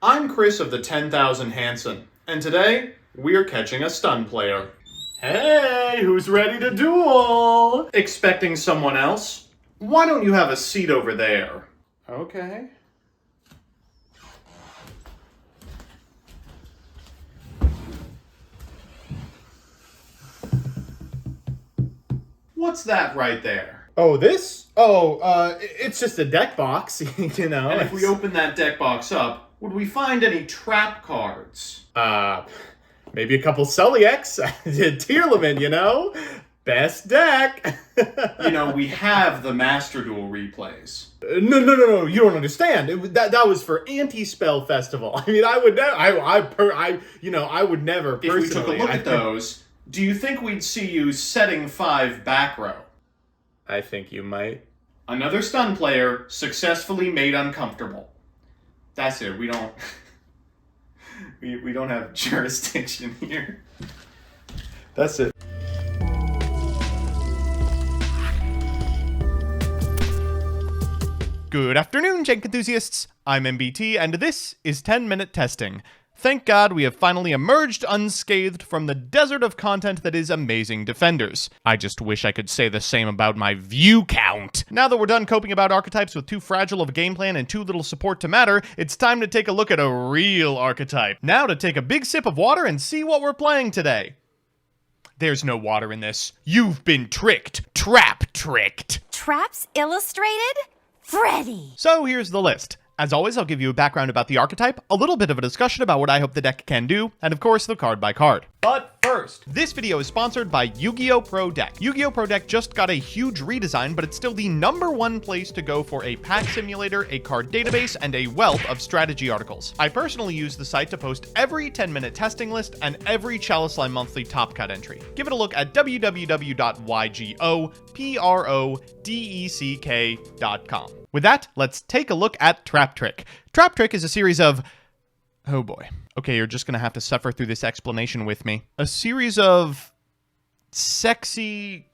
I'm Chris of the 10,000 Hanson, and today we're catching a stun player. Hey, who's ready to duel? Expecting someone else? Why don't you have a seat over there? Okay. What's that right there? Oh, this? It's just a deck box, you know. And if we open that deck box up, would we find any trap cards? Maybe a couple Celiacs, Tearlaman, you know? Best deck. You know, we have the Master Duel replays. No, you don't understand. That was for Anti-Spell Festival. I mean, I would never, I would never personally. If we took a look at those, do you think we'd see you setting 5 back row? I think you might. Another stun player successfully made uncomfortable. That's it. We don't we don't have jurisdiction here. That's it. Good afternoon, Jank enthusiasts. I'm MBT, and this is 10-minute testing. Thank God we have finally emerged unscathed from the desert of content that is Amazing Defenders. I just wish I could say the same about my view count. Now that we're done coping about archetypes with too fragile of a game plan and too little support to matter, it's time to take a look at a real archetype. Now to take a big sip of water and see what we're playing today. There's no water in this. You've been tricked. Traptricked. Traps Illustrated? Freddy! So here's the list. As always, I'll give you a background about the archetype, a little bit of a discussion about what I hope the deck can do, and of course, the card by card. But first, this video is sponsored by Yu-Gi-Oh! Pro Deck. Yu-Gi-Oh! Pro Deck just got a huge redesign, but it's still the #1 place to go for a pack simulator, a card database, and a wealth of strategy articles. I personally use the site to post every 10-minute testing list and every Chalice Line Monthly Top Cut entry. Give it a look at www.ygoprodeck.com. With that, let's take a look at Traptrix. Traptrix is a series of... oh boy. Okay, you're just gonna have to suffer through this explanation with me. A series of sexy,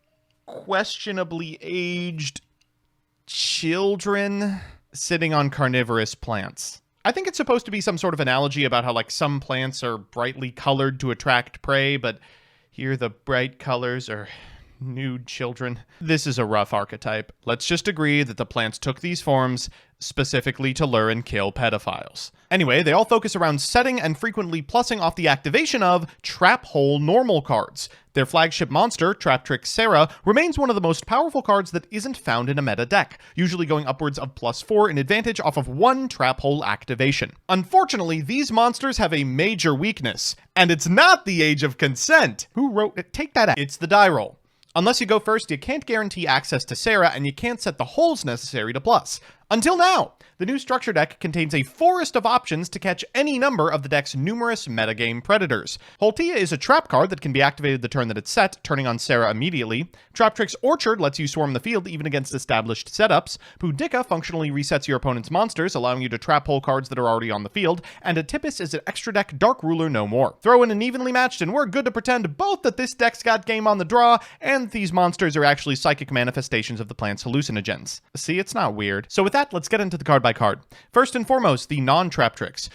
questionably aged children sitting on carnivorous plants. I think it's supposed to be some sort of analogy about how, like, some plants are brightly colored to attract prey, but here the bright colors are nude children. This is a rough archetype. Let's just agree that the plants took these forms specifically to lure and kill pedophiles. Anyway, they all focus around setting and frequently plussing off the activation of trap hole normal cards. Their flagship monster, Traptrix Sarah, remains one of the most powerful cards that isn't found in a meta deck, usually going upwards of +4 in advantage off of 1 trap hole activation. Unfortunately, these monsters have a major weakness, and it's not the age of consent. Who wrote it? Take that out. It's the die roll. Unless you go first, you can't guarantee access to Sarah, and you can't set the holes necessary to plus. Until now! The new structure deck contains a forest of options to catch any number of the deck's numerous metagame predators. Holtia is a trap card that can be activated the turn that it's set, turning on Sarah immediately. Traptrix Orchard lets you swarm the field even against established setups. Boudica functionally resets your opponent's monsters, allowing you to trap hole cards that are already on the field. And Atypus is an extra deck Dark Ruler no more. Throw in an evenly matched and we're good to pretend both that this deck's got game on the draw, and these monsters are actually psychic manifestations of the plant's hallucinogens. See, it's not weird. So with that, let's get into the card by card. First and foremost, the non-Traptrix.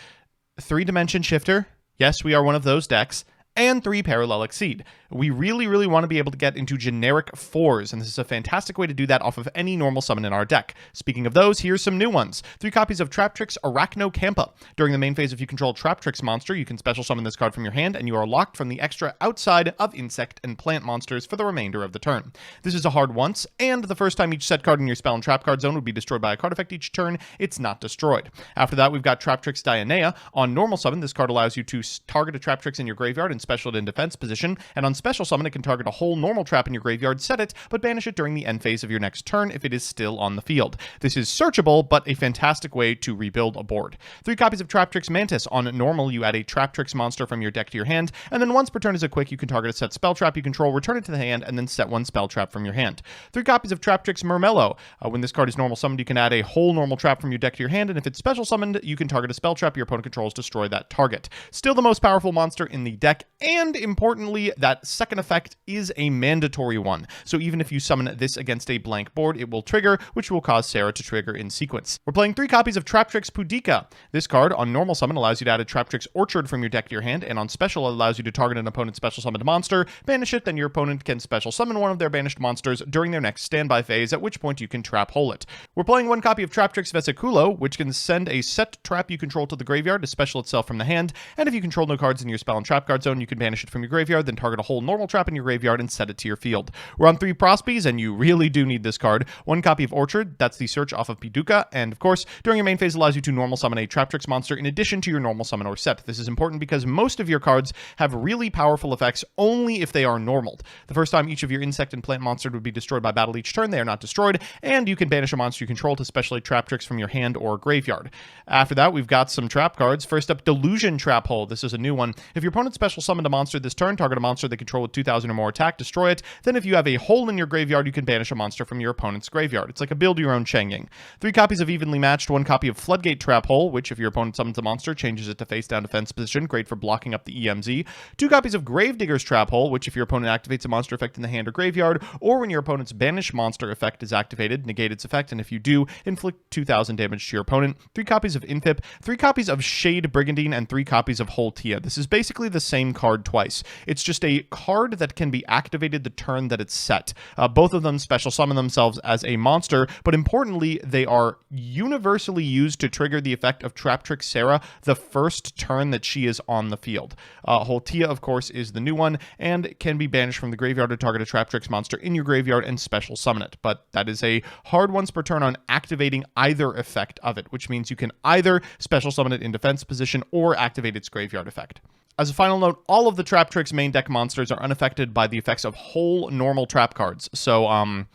3-dimension shifter. Yes, we are one of those decks. And 3 Parallel Exceed. We really want to be able to get into generic 4s, and this is a fantastic way to do that off of any normal summon in our deck. Speaking of those, here's some new ones. 3 copies of Traptrix Arachnocampa. During the main phase, if you control Traptrix monster, you can special summon this card from your hand, and you are locked from the extra outside of insect and plant monsters for the remainder of the turn. This is a hard once, and the first time each set card in your spell and trap card zone would be destroyed by a card effect each turn, it's not destroyed. After that, we've got Traptrix Dionea. On normal summon, this card allows you to target a Traptrix in your graveyard and special it in defense position, and on special summon it can target a whole normal trap in your graveyard, set it, but banish it during the end phase of your next turn if it is still on the field. This is searchable, but a fantastic way to rebuild a board. 3 copies of Traptrix Mantis. On normal, you add a Traptrix monster from your deck to your hand, and then once per turn as a quick, you can target a set spell trap you control, return it to the hand, and then set 1 spell trap from your hand. 3 copies of Traptrix Murmello. When this card is normal summoned, you can add a whole normal trap from your deck to your hand, and if it's special summoned, you can target a spell trap your opponent controls, destroy that target. Still the most powerful monster in the deck and importantly, that second effect is a mandatory one. So even if you summon this against a blank board, it will trigger, which will cause Sarah to trigger in sequence. We're playing 3 copies of Traptrix Pudica. This card on normal summon allows you to add a Traptrix Orchard from your deck to your hand, and on special it allows you to target an opponent's special summoned monster, banish it, then your opponent can special summon one of their banished monsters during their next standby phase, at which point you can trap hole it. We're playing 1 copy of Traptrix Vesiculo, which can send a set trap you control to the graveyard to special itself from the hand, and if you control no cards in your spell and trap card zone, you can banish it from your graveyard, then target a whole normal trap in your graveyard and set it to your field. We're on 3 Prospies, and you really do need this card. 1 copy of Orchard, that's the search off of Piduka, and of course, during your main phase allows you to normal summon a Traptrix monster in addition to your normal summon or set. This is important because most of your cards have really powerful effects only if they are normaled. The first time each of your insect and plant monsters would be destroyed by battle each turn, they are not destroyed, and you can banish a monster you control to specially Traptrix from your hand or graveyard. After that, we've got some trap cards. First up, Delusion Trap Hole. This is a new one. If your opponent special summoned a monster this turn, target a monster they control with 2,000 or more attack, destroy it. Then if you have a hole in your graveyard, you can banish a monster from your opponent's graveyard. It's like a build your own Changing. 3 copies of Evenly Matched, 1 copy of Floodgate Trap Hole, which if your opponent summons a monster, changes it to face down defense position, great for blocking up the EMZ. 2 copies of Gravedigger's Trap Hole, which if your opponent activates a monster effect in the hand or graveyard, or when your opponent's banish monster effect is activated, negate its effect, and if you do, inflict 2,000 damage to your opponent. 3 copies of Infip, 3 copies of Shade Brigandine, and 3 copies of Holtia. This is basically the same card twice. It's just a card that can be activated the turn that it's set. Both of them special summon themselves as a monster, but importantly, they are universally used to trigger the effect of Traptrix Sarah the first turn that she is on the field. Holtia, of course, is the new one, and can be banished from the graveyard to target a Traptrix monster in your graveyard and special summon it. But that is a hard once per turn on activating either effect of it, which means you can either special summon it in defense position or activate its graveyard effect. As a final note, all of the Traptrix main deck monsters are unaffected by the effects of whole normal trap cards. So,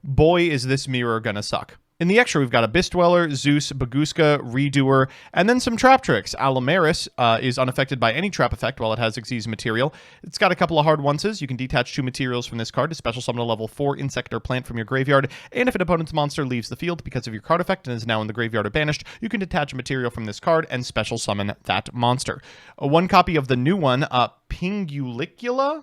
boy, is this mirror gonna suck. In the extra, we've got Abyss Dweller, Zeus, Baguska, Redoer, and then some Traptrix. Allomeris is unaffected by any trap effect while it has Xyz material. It's got a couple of hard onces. You can detach 2 materials from this card to special summon a level 4 insect or plant from your graveyard, and if an opponent's monster leaves the field because of your card effect and is now in the graveyard or banished, you can detach a material from this card and special summon that monster. 1 copy of the new one, Pingulicula?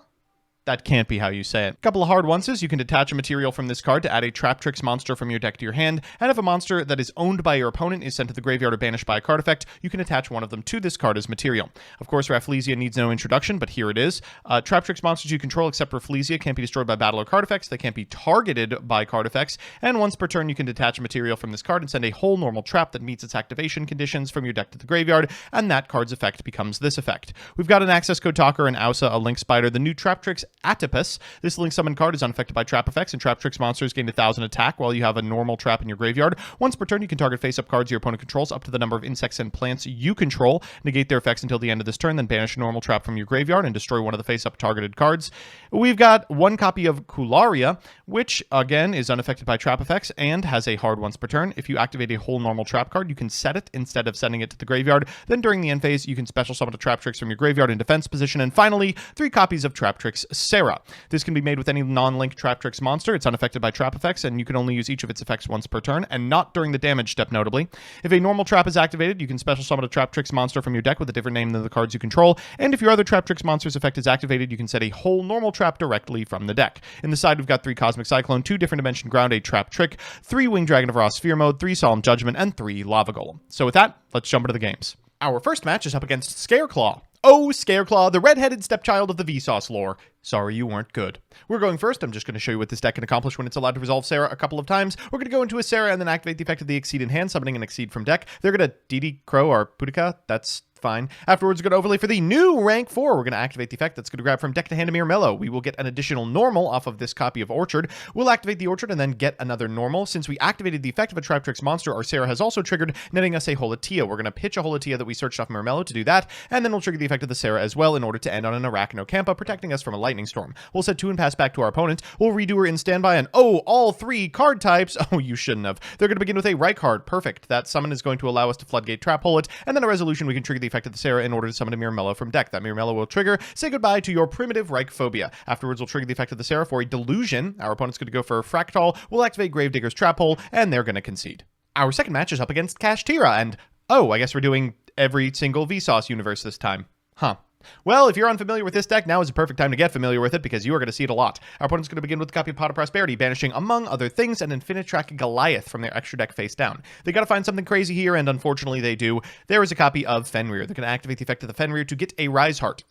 That can't be how you say it. A couple of hard onces. You can detach a material from this card to add a Traptrix monster from your deck to your hand, and if a monster that is owned by your opponent is sent to the graveyard or banished by a card effect, you can attach one of them to this card as material. Of course, Rafflesia needs no introduction, but here it is. Traptrix monsters you control except Rafflesia can't be destroyed by battle or card effects. They can't be targeted by card effects, and once per turn you can detach a material from this card and send a whole normal trap that meets its activation conditions from your deck to the graveyard, and that card's effect becomes this effect. We've got an Access Code Talker, an Ausa, a Link Spider, the new Traptrix Atipus. This Link Summon card is unaffected by trap effects, and Traptrix monsters gain 1,000 attack while you have a normal trap in your graveyard. Once per turn, you can target face-up cards your opponent controls up to the number of insects and plants you control, negate their effects until the end of this turn, then banish a normal trap from your graveyard and destroy one of the face-up targeted cards. We've got 1 copy of Kularia, which, again, is unaffected by trap effects and has a hard once per turn. If you activate a whole normal trap card, you can set it instead of sending it to the graveyard. Then during the end phase, you can special summon a Traptrix from your graveyard in defense position. And finally, 3 copies of Traptrix Sarah. This can be made with any non-link Traptrix monster. It's unaffected by trap effects, and you can only use each of its effects once per turn, and not during the damage step, notably. If a normal trap is activated, you can special summon a Traptrix monster from your deck with a different name than the cards you control, and if your other Traptrix monster's effect is activated, you can set a whole normal trap directly from the deck. In the side, we've got 3 Cosmic Cyclone, 2 Different Dimension Ground, a Trap Trick, 3 Winged Dragon of Raw Sphere Mode, 3 Solemn Judgment, and 3 Lava Golem. So with that, let's jump into the games. Our first match is up against Scareclaw. Oh, Scareclaw, the red-headed stepchild of the Vsauce lore. Sorry you weren't good. We're going first. I'm just going to show you what this deck can accomplish when it's allowed to resolve Sarah a couple of times. We're going to go into a Sarah and then activate the effect of the Exceed in hand, summoning an Exceed from deck. They're going to DD Crow or Pudica. That's fine. Afterwards, we're going to overlay for the new rank 4. We're going to activate the effect that's going to grab from deck to hand a Mirror Mellow. We will get an additional normal off of this copy of Orchard. We'll activate the Orchard and then get another normal. Since we activated the effect of a Traptrix monster, our Sarah has also triggered, netting us a Holatia. We're going to pitch a Holatia that we searched off Mirror Mellow to do that, and then we'll trigger the effect of the Sarah as well in order to end on an Arachno-Campa, protecting us from a Lightning Storm. We'll set 2 and pass back to our opponent. We'll redo her in standby, and oh, all 3 card types. Oh, you shouldn't have. They're going to begin with a right card. Perfect. That summon is going to allow us to Floodgate Trap Hole it, and then a resolution we can trigger the effect of the Sarah in order to summon a Mirror Mellow from deck. That Mirror Mellow will trigger. Say goodbye to your primitive Reich Phobia. Afterwards, we'll trigger the effect of the Sarah for a Delusion. Our opponent's going to go for a Fractal. We'll activate Gravedigger's Trap Hole, and they're going to concede. Our second match is up against Kashtira, and oh, I guess we're doing every single Vsauce universe this time. Huh. Well, if you're unfamiliar with this deck, now is the perfect time to get familiar with it because you are going to see it a lot. Our opponent's going to begin with a copy of Pot of Prosperity, banishing, among other things, an Infinitrack Goliath from their extra deck face down. They got to find something crazy here, and unfortunately they do. There is a copy of Fenrir. They're going to activate the effect of the Fenrir to get a Rise Heart.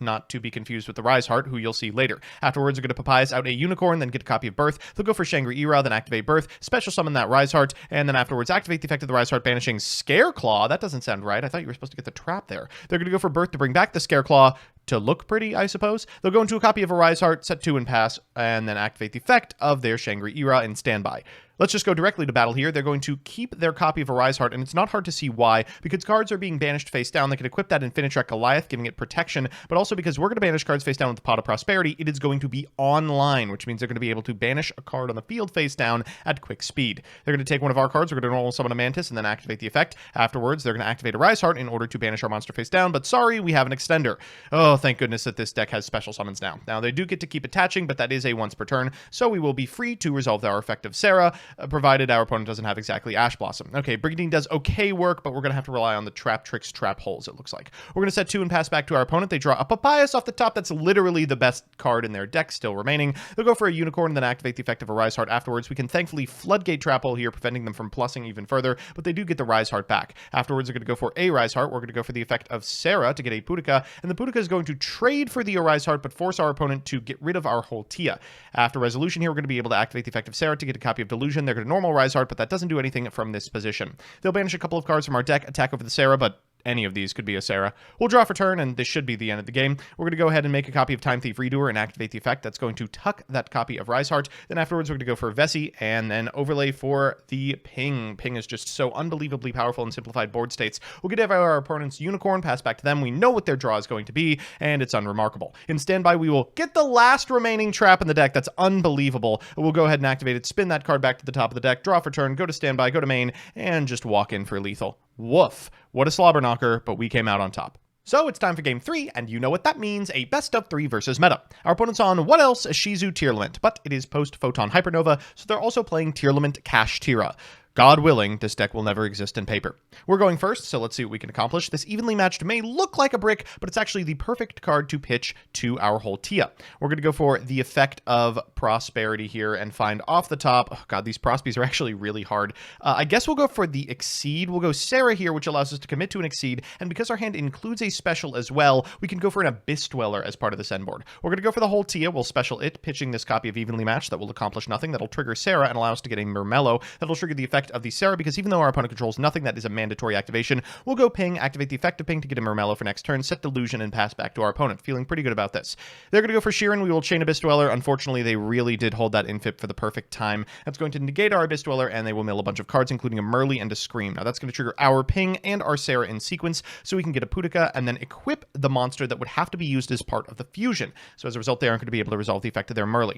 Not to be confused with the Rise Heart, who you'll see later. Afterwards, they're going to Papyrus out a Unicorn, then get a copy of Birth. They'll go for Shangri-Ira, then activate Birth, special summon that Rise Heart, and then afterwards activate the effect of the Rise Heart, banishing Scareclaw. That doesn't sound right. I thought you were supposed to get the trap there. They're going to go for Birth to bring back the Scareclaw to look pretty, I suppose. They'll go into a copy of a Rise Heart, set 2 and pass, and then activate the effect of their Shangri-Ira in standby. Let's just go directly to battle here. They're going to keep their copy of a Rise Heart, and it's not hard to see why, because cards are being banished face down. They can equip that Infinitrack Goliath, giving it protection, but also because we're going to banish cards face down with the Pot of Prosperity, it is going to be online, which means they're going to be able to banish a card on the field face down at quick speed. They're going to take one of our cards, we're going to normal summon a Mantis, and then activate the effect. Afterwards, they're going to activate a Rise Heart in order to banish our monster face down, but sorry, we have an extender. Oh, thank goodness that this deck has special summons now. Now, they do get to keep attaching, but that is a once per turn, so we will be free to resolve our effect of Sarah, provided our opponent doesn't have exactly Ash Blossom. Okay, Brigandine does okay work, but we're going to have to rely on the Traptrix trap holes, it looks like. We're going to set 2 and pass back to our opponent. They draw a Papyrus off the top. That's literally the best card in their deck still remaining. They'll go for a Unicorn and then activate the effect of a Rise Heart afterwards. We can thankfully Floodgate trap hole here, preventing them from plussing even further, but they do get the Rise Heart back. Afterwards, they're going to go for a Rise Heart. We're going to go for the effect of Sarah to get a Boudica, and the Boudica is going to trade for the Rise Heart, but force our opponent to get rid of our Holtia. After resolution here, we're going to be able to activate the effect of Sarah to get a copy of Delusion. They're going to normal Rise Heart, but that doesn't do anything from this position. They'll banish a couple of cards from our deck, attack over the Sarah, but any of these could be a Sarah. We'll draw for turn, and this should be the end of the game. We're going to go ahead and make a copy of Time Thief Redoer and activate the effect. That's going to tuck that copy of Rise Heart. Then afterwards, we're going to go for Vessi, and then overlay for the Ping. Ping is just so unbelievably powerful in simplified board states. We'll get our opponent's Unicorn, pass back to them. We know what their draw is going to be, and it's unremarkable. In standby, we will get the last remaining trap in the deck. That's unbelievable. We'll go ahead and activate it, spin that card back to the top of the deck, draw for turn, go to standby, go to main, and just walk in for lethal. Woof. What a slobber knocker, but we came out on top. So it's time for game 3, and you know what that means, a best of 3 versus meta. Our opponent's on what else? A Shizu Tearlament, but it is post-Photon Hypernova, so they're also playing Tearlament Cash Tira. God willing, this deck will never exist in paper. We're going first, so let's see what we can accomplish. This evenly matched may look like a brick, but it's actually the perfect card to pitch to our Holtia. We're going to go for the effect of Prosperity here and find off the top. Oh god, these Prospies are actually really hard. I guess we'll go for the Exceed. We'll go Sarah here, which allows us to commit to an Exceed, and because our hand includes a special as well, we can go for an Abyss Dweller as part of this end board. We're going to go for the Holtia. We'll special it, pitching this copy of Evenly Matched that will accomplish nothing. That'll trigger Sarah and allow us to get a Murmello. That'll trigger the effect of the Sarah, because even though our opponent controls nothing, that is a mandatory activation. We'll go Ping, activate the effect of Ping to get a Murmello for next turn, set Delusion, and pass back to our opponent. Feeling pretty good about this. They're going to go for Sheeran. We will chain Abyss Dweller. Unfortunately, they really did hold that infip for the perfect time. That's going to negate our Abyss Dweller, and they will mill a bunch of cards, including a Merly and a Scream. Now, that's going to trigger our Ping and our Sarah in sequence, so we can get a Boudica and then equip the monster that would have to be used as part of the fusion. So as a result, they aren't going to be able to resolve the effect of their Merly.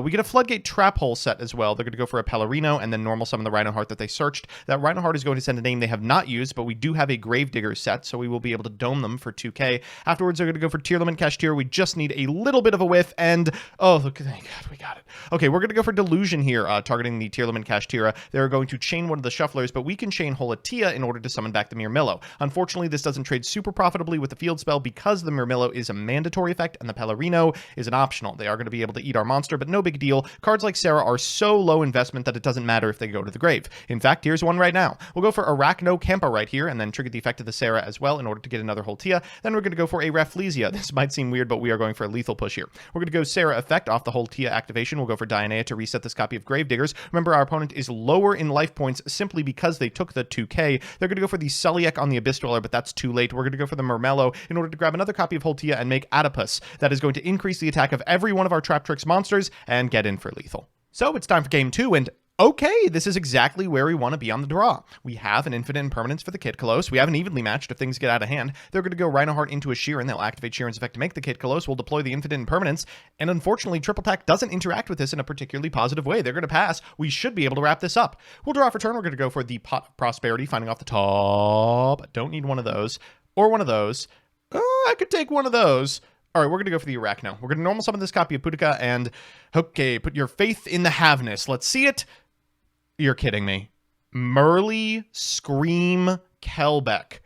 We get a Floodgate Trap Hole set as well. They're going to go for a Pellerino and then normal summon the Rhino Heart that they searched. That Rhino Heart is going to send a name they have not used, but we do have a Gravedigger set, so we will be able to dome them for 2k. Afterwards, they're going to go for Tearlament Cash Tier. We just need a little bit of a whiff, and oh, look, thank God, we got it. Okay, we're going to go for Delusion here, targeting the Tearlament Cash Tira. They're going to chain one of the Shufflers, but we can chain Holatia in order to summon back the Murmello. Unfortunately, this doesn't trade super profitably with the field spell because the Murmello is a mandatory effect and the Pellerino is an optional. They are going to be able to eat our monster, but no big deal. Cards like Sarah are so low investment that it doesn't matter if they go to the grave. In fact, here's one right now. We'll go for Arachno Kempa right here and then trigger the effect of the Sarah as well in order to get another Holtia. Then we're going to go for a Rafflesia. This might seem weird, but we are going for a lethal push here. We're going to go Sarah effect off the Holtia activation. We'll go for Dionea to reset this copy of Gravediggers. Remember, our opponent is lower in life points simply because they took the 2k. They're going to go for the Sulliek on the Abyss Dweller, but that's too late. We're going to go for the Murmello in order to grab another copy of Holtia and make Adipus. That is going to increase the attack of every one of our Traptrix monsters and get in for lethal. So it's time for game 2, and okay, this is exactly where we want to be on the draw. We have an Infinite Impermanence for the Kid Kolos. We have an Evenly Matched if things get out of hand. They're going to go Rhino Heart into a Sheeran. They'll activate Sheeran's effect to make the Kid Kolos. We'll deploy the Infinite Impermanence. And unfortunately, Triple Attack doesn't interact with this in a particularly positive way. They're going to pass. We should be able to wrap this up. We'll draw for turn. We're going to go for the Pot of Prosperity, finding off the top. Don't need one of those. Or one of those. Oh, I could take one of those. All right, we're going to go for the Arachno. We're going to normal summon this copy of Boudica and, okay, put your faith in the Havness. Let's see it. You're kidding me. Merly, Scream, Kelbeck.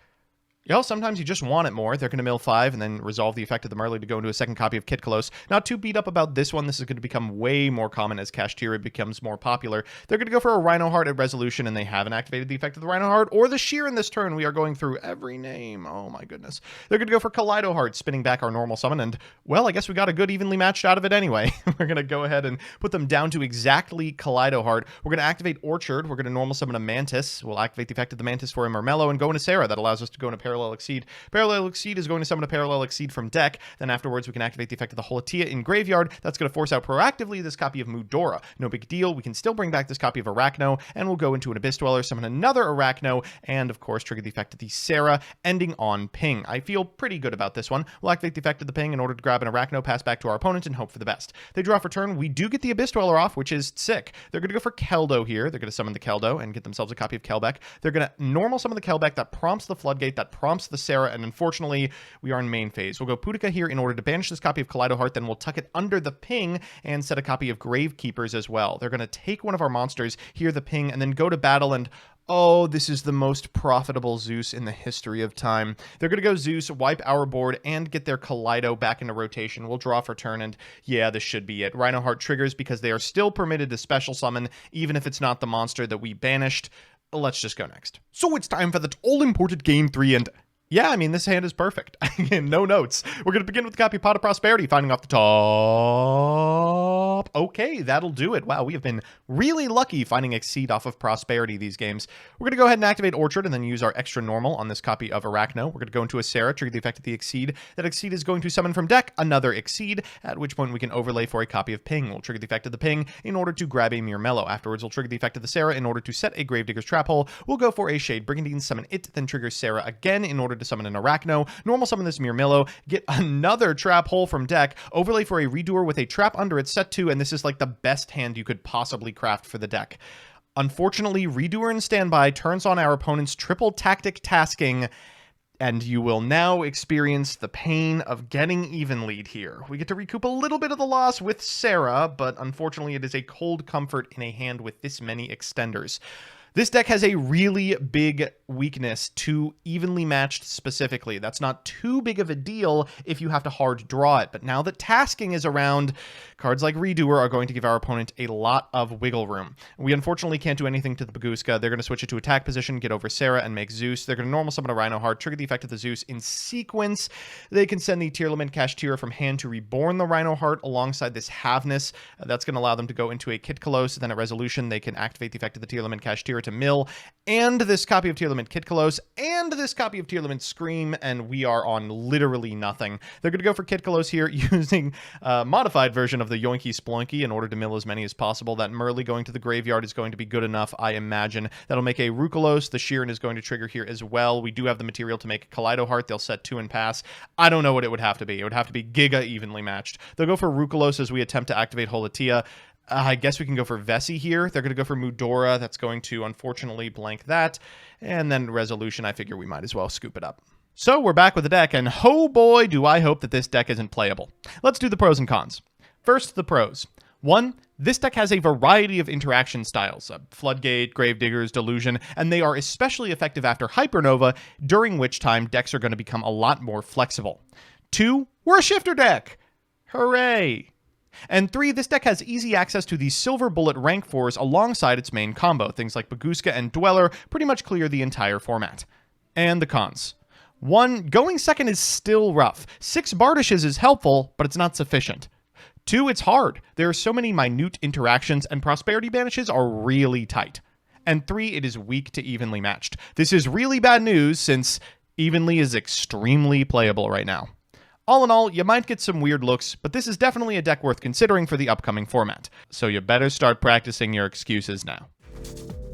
Sometimes you just want it more. They're going to mill 5 and then resolve the effect of the Merly to go into a second copy of Kitkalos. Not too beat up about this one. This is going to become way more common as Kashtira becomes more popular. They're going to go for a Rhino Heart at Resolution, and they haven't activated the effect of the Rhino Heart or the Shear in this turn. We are going through every name. Oh my goodness. They're going to go for Kaleido Heart, spinning back our normal summon, and, well, I guess we got a good evenly matched out of it anyway. We're going to go ahead and put them down to exactly Kaleido Heart. We're going to activate Orchard. We're going to normal summon a Mantis. We'll activate the effect of the Mantis for a Murmello and go into Sarah. That allows us to go into Parallel Exceed. Parallel Exceed is going to summon a Parallel Exceed from deck. Then afterwards, we can activate the effect of the Holatia in Graveyard. That's going to force out proactively this copy of Mudora. No big deal. We can still bring back this copy of Arachno, and we'll go into an Abyss Dweller, summon another Arachno, and of course, trigger the effect of the Sarah, ending on Ping. I feel pretty good about this one. We'll activate the effect of the Ping in order to grab an Arachno, pass back to our opponent, and hope for the best. They draw for turn. We do get the Abyss Dweller off, which is sick. They're going to go for Keldo here. They're going to summon the Keldo and get themselves a copy of Kelbeck. They're going to normal summon the Kelbeck. That prompts the Floodgate. That prompts the Sarah, and unfortunately, we are in main phase. We'll go Pudica here in order to banish this copy of Kaleido Heart, then we'll tuck it under the Ping and set a copy of Gravekeepers as well. They're going to take one of our monsters, here the Ping, and then go to battle, and oh, this is the most profitable Zeus in the history of time. They're going to go Zeus, wipe our board, and get their Kaleido back into rotation. We'll draw for turn, and yeah, this should be it. Rhino Heart triggers because they are still permitted to special summon, even if it's not the monster that we banished. Let's just go next. So it's time for that all-important Game 3, and yeah, I mean, this hand is perfect. No notes. We're going to begin with the copy Pot of Prosperity, finding off the top. Okay, that'll do it. Wow, we have been really lucky finding Exceed off of Prosperity these games. We're going to go ahead and activate Orchard and then use our extra normal on this copy of Arachno. We're going to go into a Sarah, trigger the effect of the Exceed. That Exceed is going to summon from deck another Exceed, at which point we can overlay for a copy of Ping. We'll trigger the effect of the Ping in order to grab a Murmello. Afterwards, we'll trigger the effect of the Sarah in order to set a Gravedigger's Trap Hole. We'll go for a Shade Brigandine, summon it, then trigger Sarah again in order to summon an Arachno, normal summon this Murmello, get another Trap Hole from deck, overlay for a Redoer with a Trap under it, set 2, and this is like the best hand you could possibly craft for the deck. Unfortunately, Redoer in standby turns on our opponent's triple tactic tasking, and you will now experience the pain of getting even lead here. We get to recoup a little bit of the loss with Sarah, but unfortunately it is a cold comfort in a hand with this many extenders. This deck has a really big weakness to evenly matched specifically. That's not too big of a deal if you have to hard draw it. But now that tasking is around, cards like Redoer are going to give our opponent a lot of wiggle room. We unfortunately can't do anything to the Baguska. They're going to switch it to attack position, get over Sarah, and make Zeus. They're going to normal summon a Rhino Heart, trigger the effect of the Zeus in sequence. They can send the Tearlament Kashtira from hand to reborn the Rhino Heart alongside this Havness. That's going to allow them to go into a Kitkalos. Then at Resolution, they can activate the effect of the Tearlament Kashtira to mill, and this copy of Tearlament Kitkalos, and this copy of Tearlament Scream, and we are on literally nothing. They're going to go for Kitkalos here using a modified version of the Yoinky Sploinky in order to mill as many as possible. That Merly going to the graveyard is going to be good enough, I imagine. That'll make a Rukalos. The Sheeran is going to trigger here as well. We do have the material to make a Kaleido Heart. They'll set 2 and pass. I don't know what it would have to be. It would have to be giga evenly matched. They'll go for Rukalos as we attempt to activate Holatia. I guess we can go for Vessi here. They're going to go for Mudora. That's going to, unfortunately, blank that. And then Resolution, I figure we might as well scoop it up. So we're back with the deck, and oh boy, do I hope that this deck isn't playable. Let's do the pros and cons. First, the pros. 1, this deck has a variety of interaction styles, Floodgate, Gravediggers, Delusion, and they are especially effective after Hypernova, during which time decks are going to become a lot more flexible. 2, we're a shifter deck! Hooray! And 3, this deck has easy access to the Silver Bullet rank 4s alongside its main combo. Things like Baguska and Dweller pretty much clear the entire format. And the cons. 1, going second is still rough. 6 Bardiches is helpful, but it's not sufficient. 2, it's hard. There are so many minute interactions, and Prosperity banishes are really tight. And 3, it is weak to evenly matched. This is really bad news, since evenly is extremely playable right now. All in all, you might get some weird looks, but this is definitely a deck worth considering for the upcoming format. So you better start practicing your excuses now.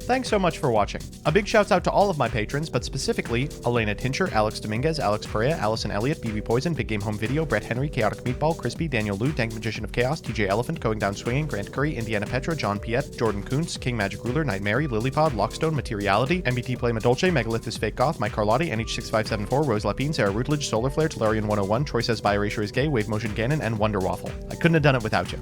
Thanks so much for watching. A big shouts out to all of my patrons, but specifically Elena Tincher, Alex Dominguez, Alex Perea, Allison Elliott, BB Poison, Big Game Home Video, Brett Henry, Chaotic Meatball, Crispy, Daniel Liu, Dank Magician of Chaos, TJ Elephant, Going Down Swinging, Grant Curry, Indiana Petra, John Piet, Jordan Kuntz, King Magic Ruler, Night Mary, Lilypod, Lockstone, Materiality, MBT Play Madolce, Megalith is Fake Goth, Mike Carlotti, NH6574, Rose Lapine, Sarah Routledge, Solar Flare, Tolarian 101, Troy Says Bi Erasure is Gay, Wave Motion Ganon, and Wonder Waffle. I couldn't have done it without you.